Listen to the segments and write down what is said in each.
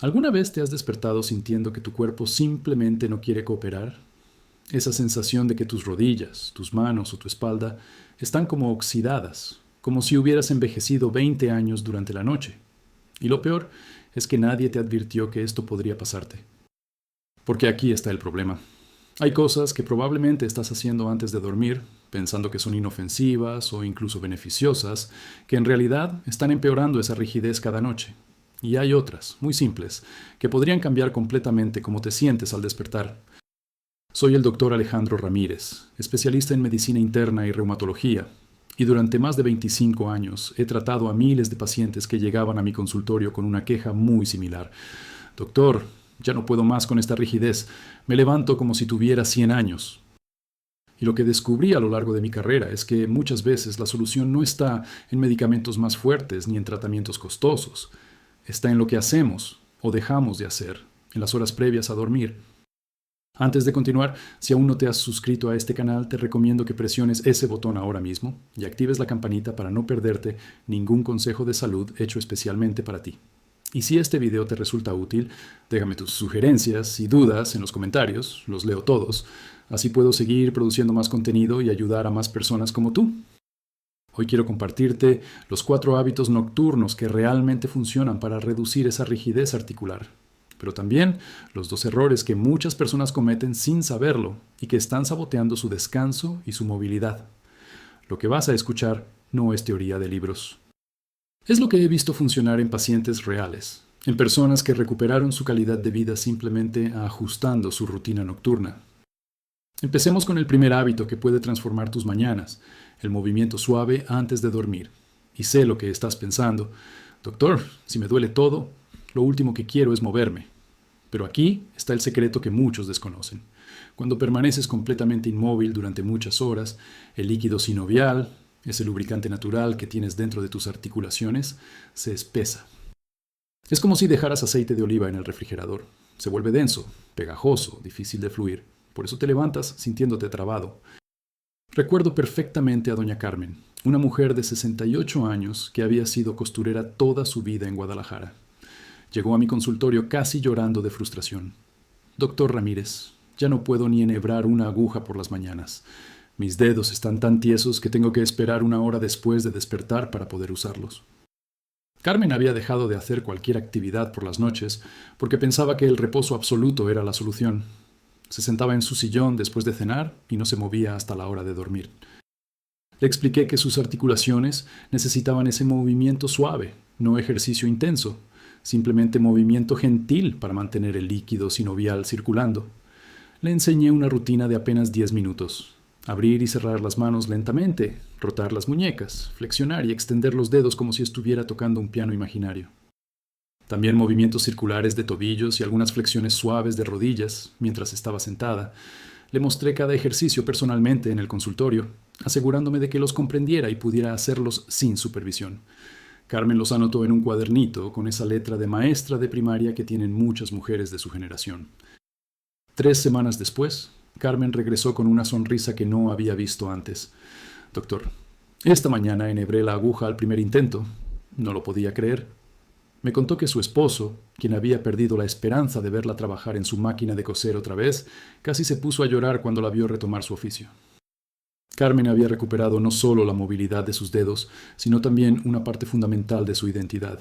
¿Alguna vez te has despertado sintiendo que tu cuerpo simplemente no quiere cooperar? Esa sensación de que tus rodillas, tus manos o tu espalda están como oxidadas, como si hubieras envejecido 20 años durante la noche. Y lo peor es que nadie te advirtió que esto podría pasarte. Porque aquí está el problema. Hay cosas que probablemente estás haciendo antes de dormir, pensando que son inofensivas o incluso beneficiosas, que en realidad están empeorando esa rigidez cada noche. Y hay otras, muy simples, que podrían cambiar completamente cómo te sientes al despertar. Soy el doctor Alejandro Ramírez, especialista en medicina interna y reumatología, y durante más de 25 años he tratado a miles de pacientes que llegaban a mi consultorio con una queja muy similar. Doctor, ya no puedo más con esta rigidez, me levanto como si tuviera 100 años. Y lo que descubrí a lo largo de mi carrera es que muchas veces la solución no está en medicamentos más fuertes ni en tratamientos costosos. Está en lo que hacemos o dejamos de hacer en las horas previas a dormir. Antes de continuar, si aún no te has suscrito a este canal, te recomiendo que presiones ese botón ahora mismo y actives la campanita para no perderte ningún consejo de salud hecho especialmente para ti. Y si este video te resulta útil, déjame tus sugerencias y dudas en los comentarios, los leo todos, así puedo seguir produciendo más contenido y ayudar a más personas como tú. Hoy quiero compartirte los 4 hábitos nocturnos que realmente funcionan para reducir esa rigidez articular, pero también los 2 errores que muchas personas cometen sin saberlo y que están saboteando su descanso y su movilidad. Lo que vas a escuchar no es teoría de libros. Es lo que he visto funcionar en pacientes reales, en personas que recuperaron su calidad de vida simplemente ajustando su rutina nocturna. Empecemos con el primer hábito que puede transformar tus mañanas, el movimiento suave antes de dormir. Y sé lo que estás pensando. Doctor, si me duele todo, lo último que quiero es moverme. Pero aquí está el secreto que muchos desconocen. Cuando permaneces completamente inmóvil durante muchas horas, el líquido sinovial, ese lubricante natural que tienes dentro de tus articulaciones, se espesa. Es como si dejaras aceite de oliva en el refrigerador. Se vuelve denso, pegajoso, difícil de fluir. Por eso te levantas sintiéndote trabado. Recuerdo perfectamente a doña Carmen, una mujer de 68 años que había sido costurera toda su vida en Guadalajara. Llegó a mi consultorio casi llorando de frustración. Doctor Ramírez, ya no puedo ni enhebrar una aguja por las mañanas. Mis dedos están tan tiesos que tengo que esperar 1 hora después de despertar para poder usarlos. Carmen había dejado de hacer cualquier actividad por las noches porque pensaba que el reposo absoluto era la solución. Se sentaba en su sillón después de cenar y no se movía hasta la hora de dormir. Le expliqué que sus articulaciones necesitaban ese movimiento suave, no ejercicio intenso, simplemente movimiento gentil para mantener el líquido sinovial circulando. Le enseñé una rutina de apenas 10 minutos. Abrir y cerrar las manos lentamente, rotar las muñecas, flexionar y extender los dedos como si estuviera tocando un piano imaginario. También movimientos circulares de tobillos y algunas flexiones suaves de rodillas mientras estaba sentada. Le mostré cada ejercicio personalmente en el consultorio, asegurándome de que los comprendiera y pudiera hacerlos sin supervisión. Carmen los anotó en un cuadernito con esa letra de maestra de primaria que tienen muchas mujeres de su generación. 3 semanas después, Carmen regresó con una sonrisa que no había visto antes. Doctor, esta mañana enhebré la aguja al primer intento. No lo podía creer. Me contó que su esposo, quien había perdido la esperanza de verla trabajar en su máquina de coser otra vez, casi se puso a llorar cuando la vio retomar su oficio. Carmen había recuperado no solo la movilidad de sus dedos, sino también una parte fundamental de su identidad.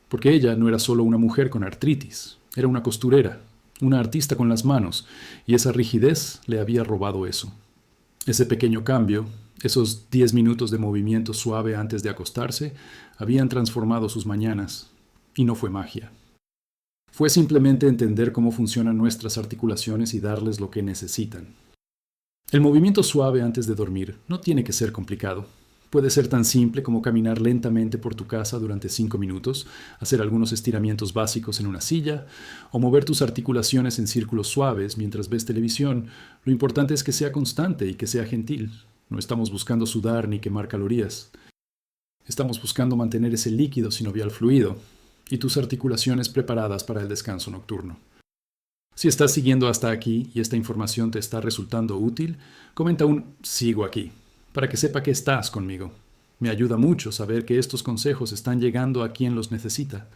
Porque ella no era solo una mujer con artritis, era una costurera, una artista con las manos, y esa rigidez le había robado eso. Ese pequeño cambio, esos 10 minutos de movimiento suave antes de acostarse, habían transformado sus mañanas. Y no fue magia. Fue simplemente entender cómo funcionan nuestras articulaciones y darles lo que necesitan. El movimiento suave antes de dormir no tiene que ser complicado. Puede ser tan simple como caminar lentamente por tu casa durante 5 minutos, hacer algunos estiramientos básicos en una silla, o mover tus articulaciones en círculos suaves mientras ves televisión. Lo importante es que sea constante y que sea gentil. No estamos buscando sudar ni quemar calorías. Estamos buscando mantener ese líquido sinovial fluido y tus articulaciones preparadas para el descanso nocturno. Si estás siguiendo hasta aquí y esta información te está resultando útil, comenta un "sigo aquí", para que sepa que estás conmigo. Me ayuda mucho saber que estos consejos están llegando a quien los necesita.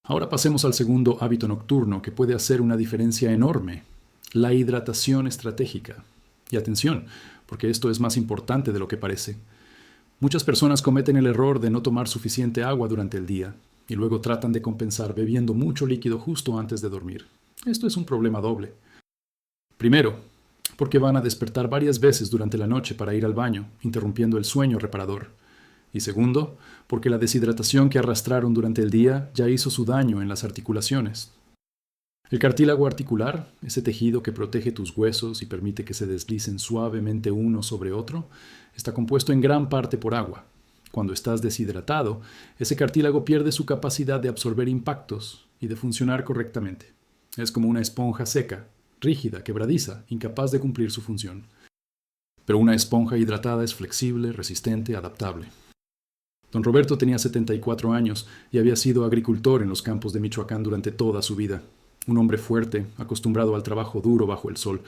Ahora pasemos al segundo hábito nocturno que puede hacer una diferencia enorme: la hidratación estratégica. Y atención, porque esto es más importante de lo que parece. Muchas personas cometen el error de no tomar suficiente agua durante el día y luego tratan de compensar bebiendo mucho líquido justo antes de dormir. Esto es un problema doble. Primero, porque van a despertar varias veces durante la noche para ir al baño, interrumpiendo el sueño reparador. Y segundo, porque la deshidratación que arrastraron durante el día ya hizo su daño en las articulaciones. El cartílago articular, ese tejido que protege tus huesos y permite que se deslicen suavemente uno sobre otro, está compuesto en gran parte por agua. Cuando estás deshidratado, ese cartílago pierde su capacidad de absorber impactos y de funcionar correctamente. Es como una esponja seca, rígida, quebradiza, incapaz de cumplir su función. Pero una esponja hidratada es flexible, resistente, adaptable. Don Roberto tenía 74 años y había sido agricultor en los campos de Michoacán durante toda su vida. Un hombre fuerte, acostumbrado al trabajo duro bajo el sol.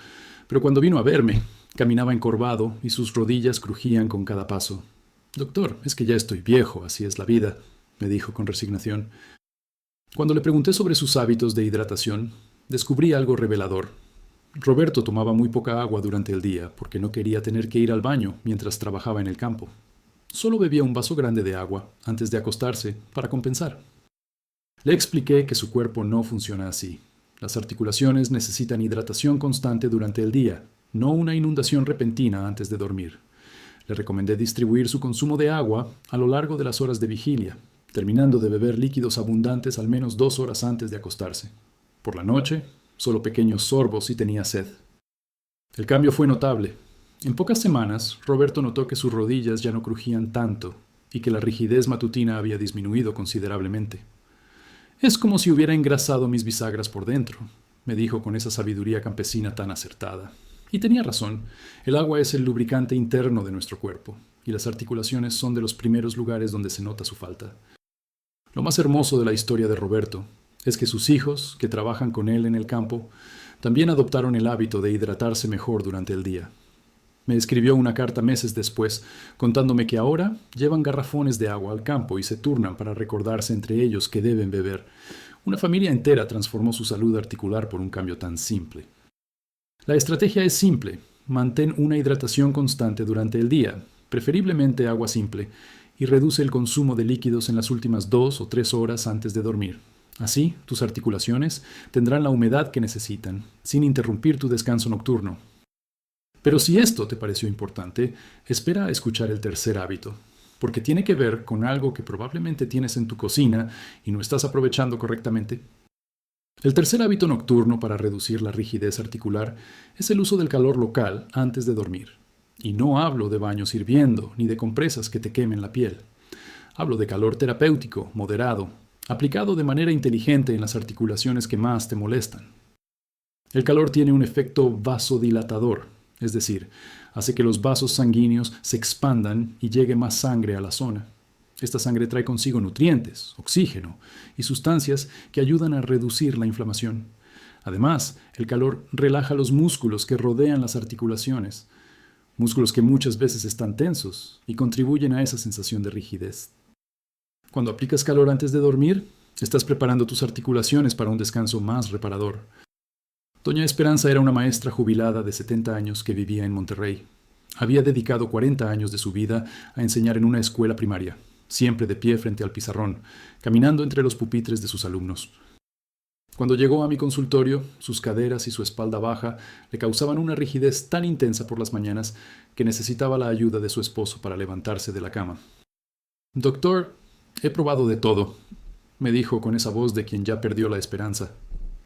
Pero cuando vino a verme, caminaba encorvado y sus rodillas crujían con cada paso. «Doctor, es que ya estoy viejo, así es la vida», me dijo con resignación. Cuando le pregunté sobre sus hábitos de hidratación, descubrí algo revelador. Roberto tomaba muy poca agua durante el día porque no quería tener que ir al baño mientras trabajaba en el campo. Solo bebía un vaso grande de agua antes de acostarse para compensar. Le expliqué que su cuerpo no funciona así. Las articulaciones necesitan hidratación constante durante el día, no una inundación repentina antes de dormir. Le recomendé distribuir su consumo de agua a lo largo de las horas de vigilia, terminando de beber líquidos abundantes al menos 2 horas antes de acostarse. Por la noche, solo pequeños sorbos si tenía sed. El cambio fue notable. En pocas semanas, Roberto notó que sus rodillas ya no crujían tanto y que la rigidez matutina había disminuido considerablemente. «Es como si hubiera engrasado mis bisagras por dentro», me dijo con esa sabiduría campesina tan acertada. Y tenía razón. El agua es el lubricante interno de nuestro cuerpo, y las articulaciones son de los primeros lugares donde se nota su falta. Lo más hermoso de la historia de Roberto es que sus hijos, que trabajan con él en el campo, también adoptaron el hábito de hidratarse mejor durante el día. Me escribió una carta meses después, contándome que ahora llevan garrafones de agua al campo y se turnan para recordarse entre ellos que deben beber. Una familia entera transformó su salud articular por un cambio tan simple. La estrategia es simple: mantén una hidratación constante durante el día, preferiblemente agua simple, y reduce el consumo de líquidos en las últimas 2 o 3 horas antes de dormir. Así, tus articulaciones tendrán la humedad que necesitan, sin interrumpir tu descanso nocturno. Pero si esto te pareció importante, espera a escuchar el tercer hábito, porque tiene que ver con algo que probablemente tienes en tu cocina y no estás aprovechando correctamente. El tercer hábito nocturno para reducir la rigidez articular es el uso del calor local antes de dormir. Y no hablo de baños hirviendo ni de compresas que te quemen la piel. Hablo de calor terapéutico, moderado, aplicado de manera inteligente en las articulaciones que más te molestan. El calor tiene un efecto vasodilatador, es decir, hace que los vasos sanguíneos se expandan y llegue más sangre a la zona. Esta sangre trae consigo nutrientes, oxígeno y sustancias que ayudan a reducir la inflamación. Además, el calor relaja los músculos que rodean las articulaciones, músculos que muchas veces están tensos y contribuyen a esa sensación de rigidez. Cuando aplicas calor antes de dormir, estás preparando tus articulaciones para un descanso más reparador. Doña Esperanza era una maestra jubilada de 70 años que vivía en Monterrey. Había dedicado 40 años de su vida a enseñar en una escuela primaria, siempre de pie frente al pizarrón, caminando entre los pupitres de sus alumnos. Cuando llegó a mi consultorio, sus caderas y su espalda baja le causaban una rigidez tan intensa por las mañanas que necesitaba la ayuda de su esposo para levantarse de la cama. «Doctor, he probado de todo», me dijo con esa voz de quien ya perdió la esperanza.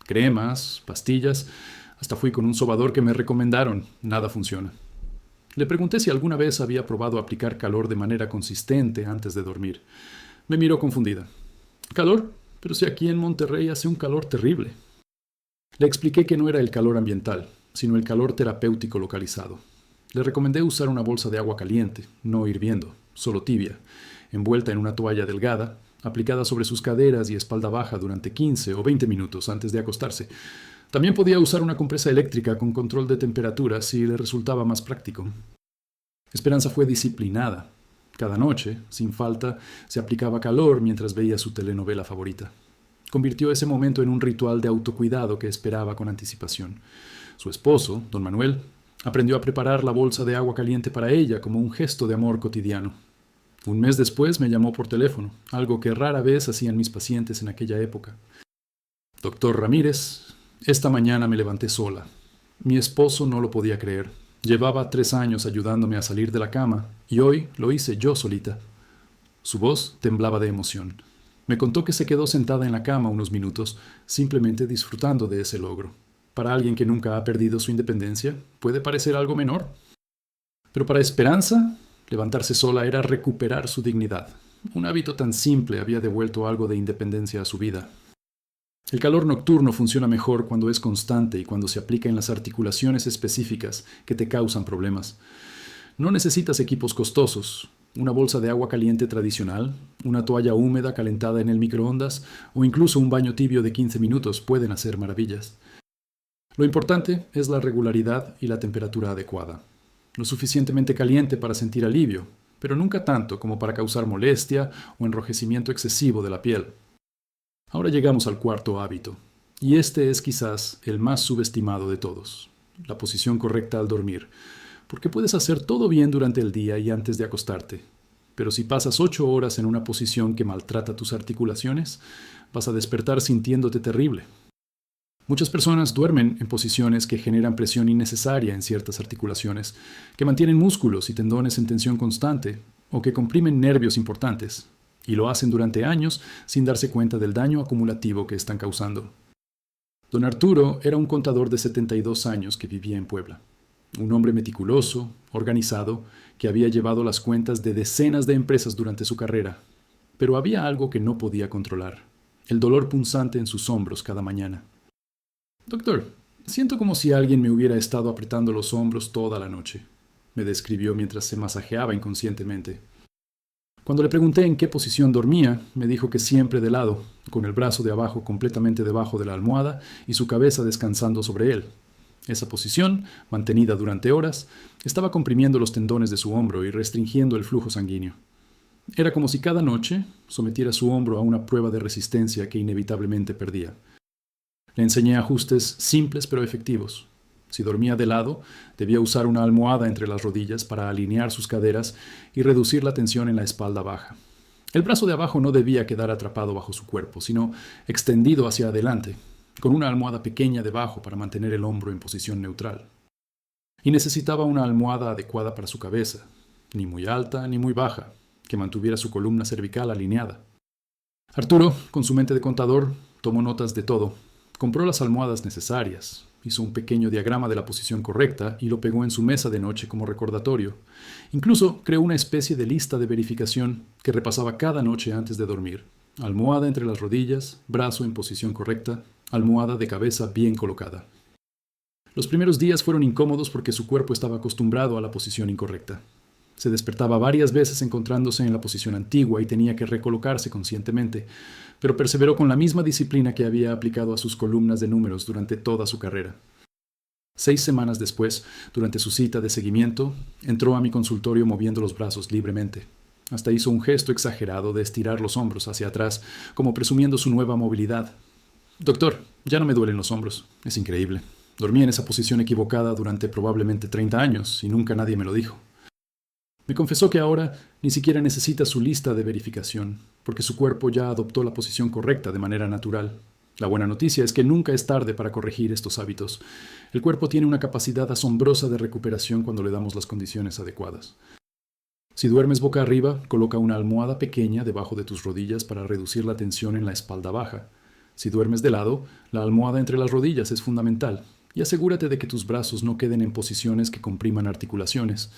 «Cremas, pastillas, hasta fui con un sobador que me recomendaron. Nada funciona». Le pregunté si alguna vez había probado aplicar calor de manera consistente antes de dormir. Me miró confundida. «¿Calor? Pero si aquí en Monterrey hace un calor terrible». Le expliqué que no era el calor ambiental, sino el calor terapéutico localizado. Le recomendé usar una bolsa de agua caliente, no hirviendo, solo tibia, envuelta en una toalla delgada, aplicada sobre sus caderas y espalda baja durante 15 o 20 minutos antes de acostarse. También podía usar una compresa eléctrica con control de temperatura si le resultaba más práctico. Esperanza fue disciplinada. Cada noche, sin falta, se aplicaba calor mientras veía su telenovela favorita. convirtió ese momento en un ritual de autocuidado que esperaba con anticipación. Su esposo, don Manuel, aprendió a preparar la bolsa de agua caliente para ella como un gesto de amor cotidiano. Un mes después me llamó por teléfono, algo que rara vez hacían mis pacientes en aquella época. Doctor Ramírez, esta mañana me levanté sola. Mi esposo no lo podía creer. Llevaba 3 años ayudándome a salir de la cama y hoy lo hice yo solita. Su voz temblaba de emoción. Me contó que se quedó sentada en la cama unos minutos, simplemente disfrutando de ese logro. Para alguien que nunca ha perdido su independencia, puede parecer algo menor. Pero para Esperanza, levantarse sola era recuperar su dignidad. Un hábito tan simple había devuelto algo de independencia a su vida. El calor nocturno funciona mejor cuando es constante y cuando se aplica en las articulaciones específicas que te causan problemas. No necesitas equipos costosos. Una bolsa de agua caliente tradicional, una toalla húmeda calentada en el microondas o incluso un baño tibio de 15 minutos pueden hacer maravillas. Lo importante es la regularidad y la temperatura adecuada. Lo suficientemente caliente para sentir alivio, pero nunca tanto como para causar molestia o enrojecimiento excesivo de la piel. Ahora llegamos al cuarto hábito, y este es quizás el más subestimado de todos: la posición correcta al dormir, porque puedes hacer todo bien durante el día y antes de acostarte, pero si pasas 8 horas en una posición que maltrata tus articulaciones, vas a despertar sintiéndote terrible. Muchas personas duermen en posiciones que generan presión innecesaria en ciertas articulaciones, que mantienen músculos y tendones en tensión constante o que comprimen nervios importantes, y lo hacen durante años sin darse cuenta del daño acumulativo que están causando. Don Arturo era un contador de 72 años que vivía en Puebla. Un hombre meticuloso, organizado, que había llevado las cuentas de decenas de empresas durante su carrera. Pero había algo que no podía controlar: el dolor punzante en sus hombros cada mañana. «Doctor, siento como si alguien me hubiera estado apretando los hombros toda la noche», me describió mientras se masajeaba inconscientemente. Cuando le pregunté en qué posición dormía, me dijo que siempre de lado, con el brazo de abajo completamente debajo de la almohada y su cabeza descansando sobre él. Esa posición, mantenida durante horas, estaba comprimiendo los tendones de su hombro y restringiendo el flujo sanguíneo. Era como si cada noche sometiera su hombro a una prueba de resistencia que inevitablemente perdía. Le enseñé ajustes simples pero efectivos. Si dormía de lado, debía usar una almohada entre las rodillas para alinear sus caderas y reducir la tensión en la espalda baja. El brazo de abajo no debía quedar atrapado bajo su cuerpo, sino extendido hacia adelante, con una almohada pequeña debajo para mantener el hombro en posición neutral. Y necesitaba una almohada adecuada para su cabeza, ni muy alta ni muy baja, que mantuviera su columna cervical alineada. Arturo, con su mente de contador, tomó notas de todo. Compró las almohadas necesarias, hizo un pequeño diagrama de la posición correcta y lo pegó en su mesa de noche como recordatorio. Incluso creó una especie de lista de verificación que repasaba cada noche antes de dormir. Almohada entre las rodillas, brazo en posición correcta, almohada de cabeza bien colocada. Los primeros días fueron incómodos porque su cuerpo estaba acostumbrado a la posición incorrecta. Se despertaba varias veces encontrándose en la posición antigua y tenía que recolocarse conscientemente, pero perseveró con la misma disciplina que había aplicado a sus columnas de números durante toda su carrera. 6 semanas después, durante su cita de seguimiento, entró a mi consultorio moviendo los brazos libremente. Hasta hizo un gesto exagerado de estirar los hombros hacia atrás, como presumiendo su nueva movilidad. «Doctor, ya no me duelen los hombros. Es increíble. Dormí en esa posición equivocada durante probablemente 30 años y nunca nadie me lo dijo». Me confesó que ahora ni siquiera necesita su lista de verificación, porque su cuerpo ya adoptó la posición correcta de manera natural. La buena noticia es que nunca es tarde para corregir estos hábitos. El cuerpo tiene una capacidad asombrosa de recuperación cuando le damos las condiciones adecuadas. Si duermes boca arriba, coloca una almohada pequeña debajo de tus rodillas para reducir la tensión en la espalda baja. Si duermes de lado, la almohada entre las rodillas es fundamental, y asegúrate de que tus brazos no queden en posiciones que compriman articulaciones.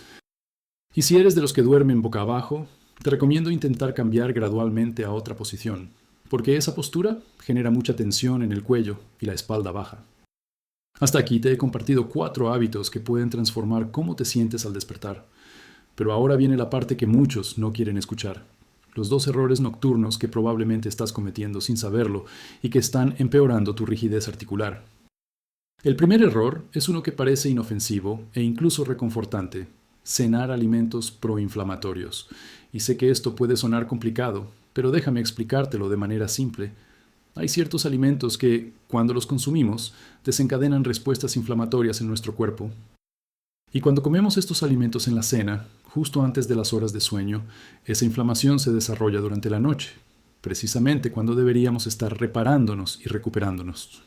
Y si eres de los que duermen boca abajo, te recomiendo intentar cambiar gradualmente a otra posición, porque esa postura genera mucha tensión en el cuello y la espalda baja. Hasta aquí te he compartido 4 hábitos que pueden transformar cómo te sientes al despertar. Pero ahora viene la parte que muchos no quieren escuchar: los 2 errores nocturnos que probablemente estás cometiendo sin saberlo y que están empeorando tu rigidez articular. El primer error es uno que parece inofensivo e incluso reconfortante: cenar alimentos proinflamatorios. Y sé que esto puede sonar complicado, pero déjame explicártelo de manera simple. Hay ciertos alimentos que, cuando los consumimos, desencadenan respuestas inflamatorias en nuestro cuerpo. Y cuando comemos estos alimentos en la cena, justo antes de las horas de sueño, esa inflamación se desarrolla durante la noche, precisamente cuando deberíamos estar reparándonos y recuperándonos.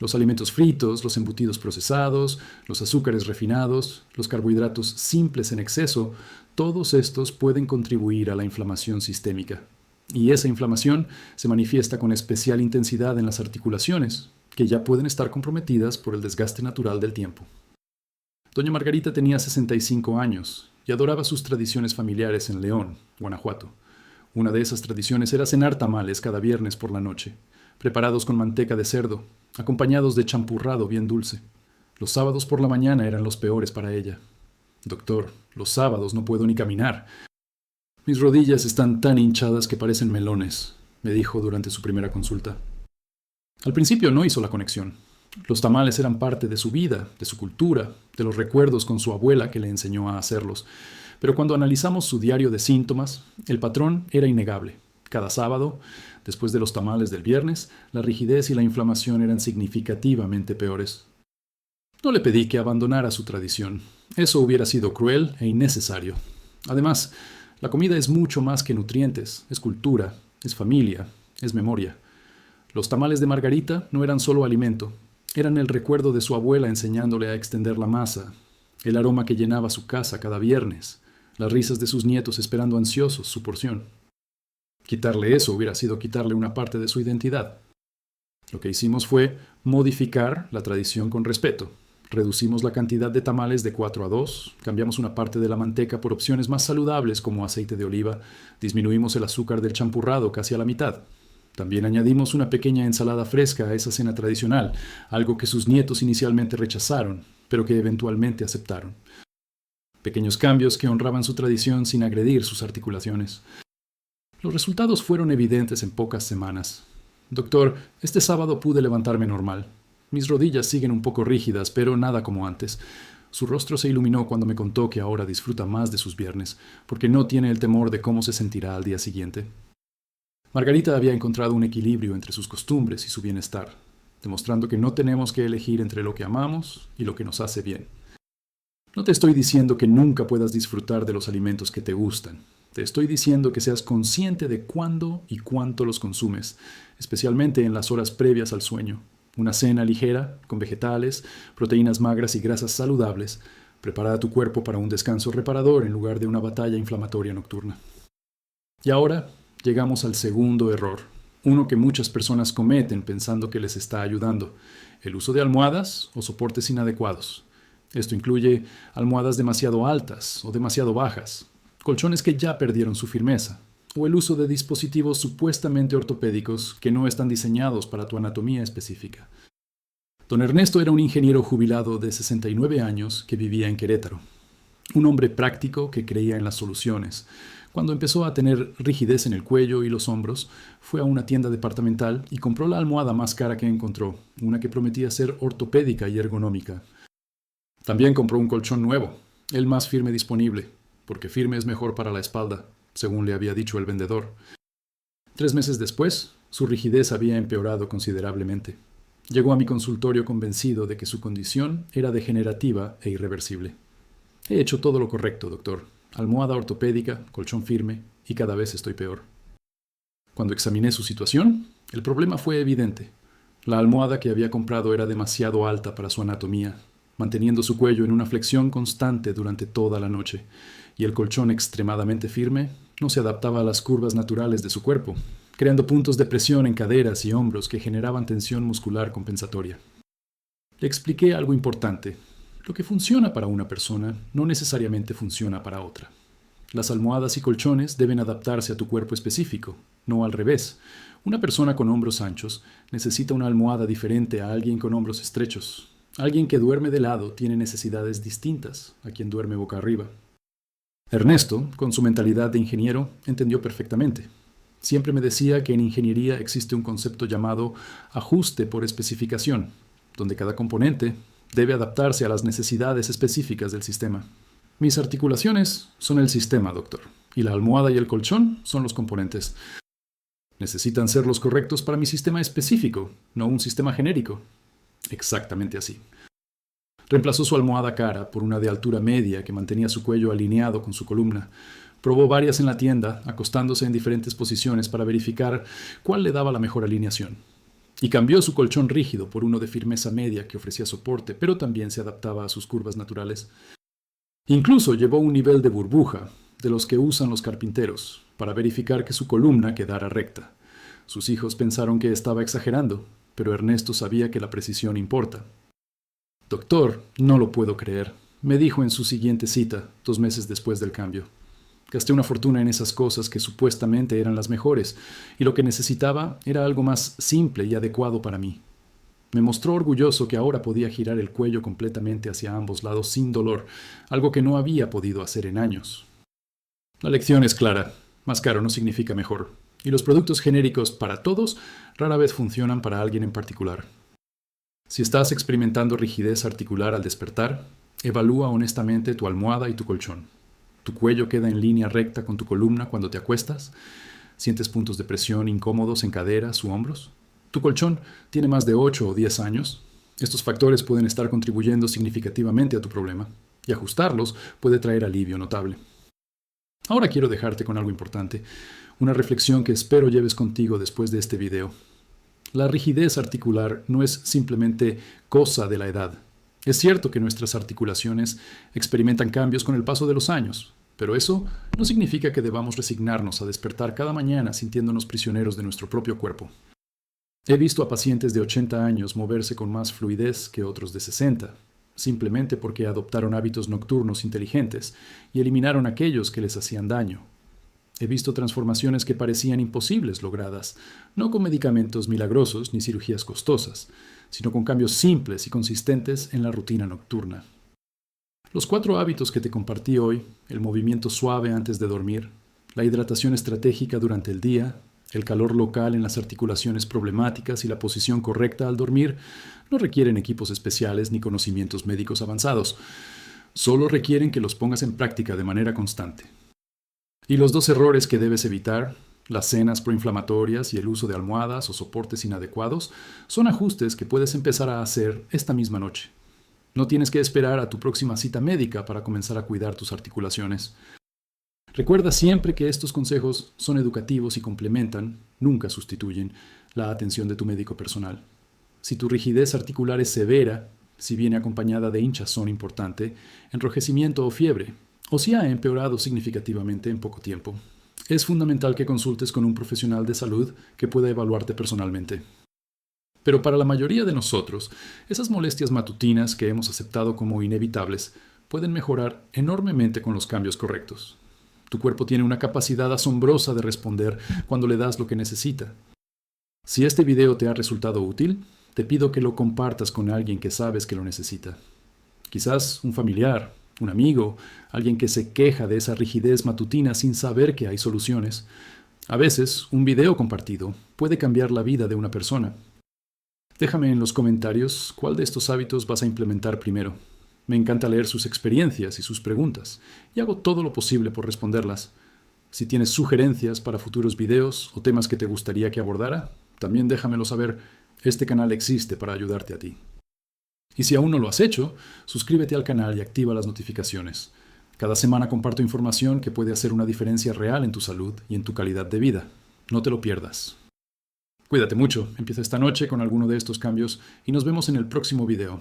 Los alimentos fritos, los embutidos procesados, los azúcares refinados, los carbohidratos simples en exceso, todos estos pueden contribuir a la inflamación sistémica. Y esa inflamación se manifiesta con especial intensidad en las articulaciones, que ya pueden estar comprometidas por el desgaste natural del tiempo. Doña Margarita tenía 65 años y adoraba sus tradiciones familiares en León, Guanajuato. Una de esas tradiciones era cenar tamales cada viernes por la noche, preparados con manteca de cerdo, acompañados de champurrado bien dulce. Los sábados por la mañana eran los peores para ella. Doctor, los sábados no puedo ni caminar. Mis rodillas están tan hinchadas que parecen melones, me dijo durante su primera consulta. Al principio no hizo la conexión. Los tamales eran parte de su vida, de su cultura, de los recuerdos con su abuela que le enseñó a hacerlos. Pero cuando analizamos su diario de síntomas, el patrón era innegable. Cada sábado, después de los tamales del viernes, la rigidez y la inflamación eran significativamente peores. No le pedí que abandonara su tradición. Eso hubiera sido cruel e innecesario. Además, la comida es mucho más que nutrientes, es cultura, es familia, es memoria. Los tamales de Margarita no eran solo alimento, eran el recuerdo de su abuela enseñándole a extender la masa, el aroma que llenaba su casa cada viernes, las risas de sus nietos esperando ansiosos su porción. Quitarle eso hubiera sido quitarle una parte de su identidad. Lo que hicimos fue modificar la tradición con respeto. Reducimos la cantidad de tamales de 4 a 2, cambiamos una parte de la manteca por opciones más saludables como aceite de oliva, disminuimos el azúcar del champurrado casi a la mitad. También añadimos una pequeña ensalada fresca a esa cena tradicional, algo que sus nietos inicialmente rechazaron, pero que eventualmente aceptaron. Pequeños cambios que honraban su tradición sin agredir sus articulaciones. Los resultados fueron evidentes en pocas semanas. Doctor, este sábado pude levantarme normal. Mis rodillas siguen un poco rígidas, pero nada como antes. Su rostro se iluminó cuando me contó que ahora disfruta más de sus viernes, porque no tiene el temor de cómo se sentirá al día siguiente. Margarita había encontrado un equilibrio entre sus costumbres y su bienestar, demostrando que no tenemos que elegir entre lo que amamos y lo que nos hace bien. No te estoy diciendo que nunca puedas disfrutar de los alimentos que te gustan. Te estoy diciendo que seas consciente de cuándo y cuánto los consumes, especialmente en las horas previas al sueño. Una cena ligera, con vegetales, proteínas magras y grasas saludables, prepara a tu cuerpo para un descanso reparador en lugar de una batalla inflamatoria nocturna. Y ahora llegamos al segundo error, uno que muchas personas cometen pensando que les está ayudando: el uso de almohadas o soportes inadecuados. Esto incluye almohadas demasiado altas o demasiado bajas, colchones que ya perdieron su firmeza, o el uso de dispositivos supuestamente ortopédicos que no están diseñados para tu anatomía específica. Don Ernesto era un ingeniero jubilado de 69 años que vivía en Querétaro. Un hombre práctico que creía en las soluciones. Cuando empezó a tener rigidez en el cuello y los hombros, fue a una tienda departamental y compró la almohada más cara que encontró, una que prometía ser ortopédica y ergonómica. También compró un colchón nuevo, el más firme disponible, porque firme es mejor para la espalda, según le había dicho el vendedor. 3 meses después, su rigidez había empeorado considerablemente. Llegó a mi consultorio convencido de que su condición era degenerativa e irreversible. He hecho todo lo correcto, doctor. Almohada ortopédica, colchón firme, y cada vez estoy peor. Cuando examiné su situación, el problema fue evidente. La almohada que había comprado era demasiado alta para su anatomía, manteniendo su cuello en una flexión constante durante toda la noche, y el colchón extremadamente firme no se adaptaba a las curvas naturales de su cuerpo, creando puntos de presión en caderas y hombros que generaban tensión muscular compensatoria. Le expliqué algo importante. Lo que funciona para una persona no necesariamente funciona para otra. Las almohadas y colchones deben adaptarse a tu cuerpo específico, no al revés. Una persona con hombros anchos necesita una almohada diferente a alguien con hombros estrechos. Alguien que duerme de lado tiene necesidades distintas a quien duerme boca arriba. Ernesto, con su mentalidad de ingeniero, entendió perfectamente. Siempre me decía que en ingeniería existe un concepto llamado ajuste por especificación, donde cada componente debe adaptarse a las necesidades específicas del sistema. Mis articulaciones son el sistema, doctor, y la almohada y el colchón son los componentes. Necesitan ser los correctos para mi sistema específico, no un sistema genérico. Exactamente así. Reemplazó su almohada cara por una de altura media que mantenía su cuello alineado con su columna. Probó varias en la tienda, acostándose en diferentes posiciones para verificar cuál le daba la mejor alineación. Y cambió su colchón rígido por uno de firmeza media que ofrecía soporte, pero también se adaptaba a sus curvas naturales. Incluso llevó un nivel de burbuja, de los que usan los carpinteros, para verificar que su columna quedara recta. Sus hijos pensaron que estaba exagerando, pero Ernesto sabía que la precisión importa. Doctor, no lo puedo creer, me dijo en su siguiente cita, 2 meses después del cambio. Gasté una fortuna en esas cosas que supuestamente eran las mejores, y lo que necesitaba era algo más simple y adecuado para mí. Me mostró orgulloso que ahora podía girar el cuello completamente hacia ambos lados sin dolor, algo que no había podido hacer en años. La lección es clara, más caro no significa mejor, y los productos genéricos para todos rara vez funcionan para alguien en particular. Si estás experimentando rigidez articular al despertar, evalúa honestamente tu almohada y tu colchón. ¿Tu cuello queda en línea recta con tu columna cuando te acuestas? ¿Sientes puntos de presión incómodos en caderas u hombros? ¿Tu colchón tiene más de 8 o 10 años? Estos factores pueden estar contribuyendo significativamente a tu problema, y ajustarlos puede traer alivio notable. Ahora quiero dejarte con algo importante, una reflexión que espero lleves contigo después de este video. La rigidez articular no es simplemente cosa de la edad. Es cierto que nuestras articulaciones experimentan cambios con el paso de los años, pero eso no significa que debamos resignarnos a despertar cada mañana sintiéndonos prisioneros de nuestro propio cuerpo. He visto a pacientes de 80 años moverse con más fluidez que otros de 60, simplemente porque adoptaron hábitos nocturnos inteligentes y eliminaron aquellos que les hacían daño. He visto transformaciones que parecían imposibles logradas, no con medicamentos milagrosos ni cirugías costosas, sino con cambios simples y consistentes en la rutina nocturna. Los 4 hábitos que te compartí hoy, el movimiento suave antes de dormir, la hidratación estratégica durante el día, el calor local en las articulaciones problemáticas y la posición correcta al dormir, no requieren equipos especiales ni conocimientos médicos avanzados. Solo requieren que los pongas en práctica de manera constante. Y los 2 errores que debes evitar, las cenas proinflamatorias y el uso de almohadas o soportes inadecuados, son ajustes que puedes empezar a hacer esta misma noche. No tienes que esperar a tu próxima cita médica para comenzar a cuidar tus articulaciones. Recuerda siempre que estos consejos son educativos y complementan, nunca sustituyen, la atención de tu médico personal. Si tu rigidez articular es severa, si viene acompañada de hinchazón importante, enrojecimiento o fiebre, o si ha empeorado significativamente en poco tiempo, es fundamental que consultes con un profesional de salud que pueda evaluarte personalmente. Pero para la mayoría de nosotros, esas molestias matutinas que hemos aceptado como inevitables pueden mejorar enormemente con los cambios correctos. Tu cuerpo tiene una capacidad asombrosa de responder cuando le das lo que necesita. Si este video te ha resultado útil, te pido que lo compartas con alguien que sabes que lo necesita. Quizás un familiar, un amigo, alguien que se queja de esa rigidez matutina sin saber que hay soluciones. A veces, un video compartido puede cambiar la vida de una persona. Déjame en los comentarios cuál de estos hábitos vas a implementar primero. Me encanta leer sus experiencias y sus preguntas, y hago todo lo posible por responderlas. Si tienes sugerencias para futuros videos o temas que te gustaría que abordara, también déjamelo saber. Este canal existe para ayudarte a ti. Y si aún no lo has hecho, suscríbete al canal y activa las notificaciones. Cada semana comparto información que puede hacer una diferencia real en tu salud y en tu calidad de vida. No te lo pierdas. Cuídate mucho, empieza esta noche con alguno de estos cambios y nos vemos en el próximo video.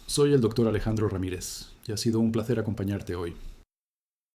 Soy el Dr. Alejandro Ramírez y ha sido un placer acompañarte hoy.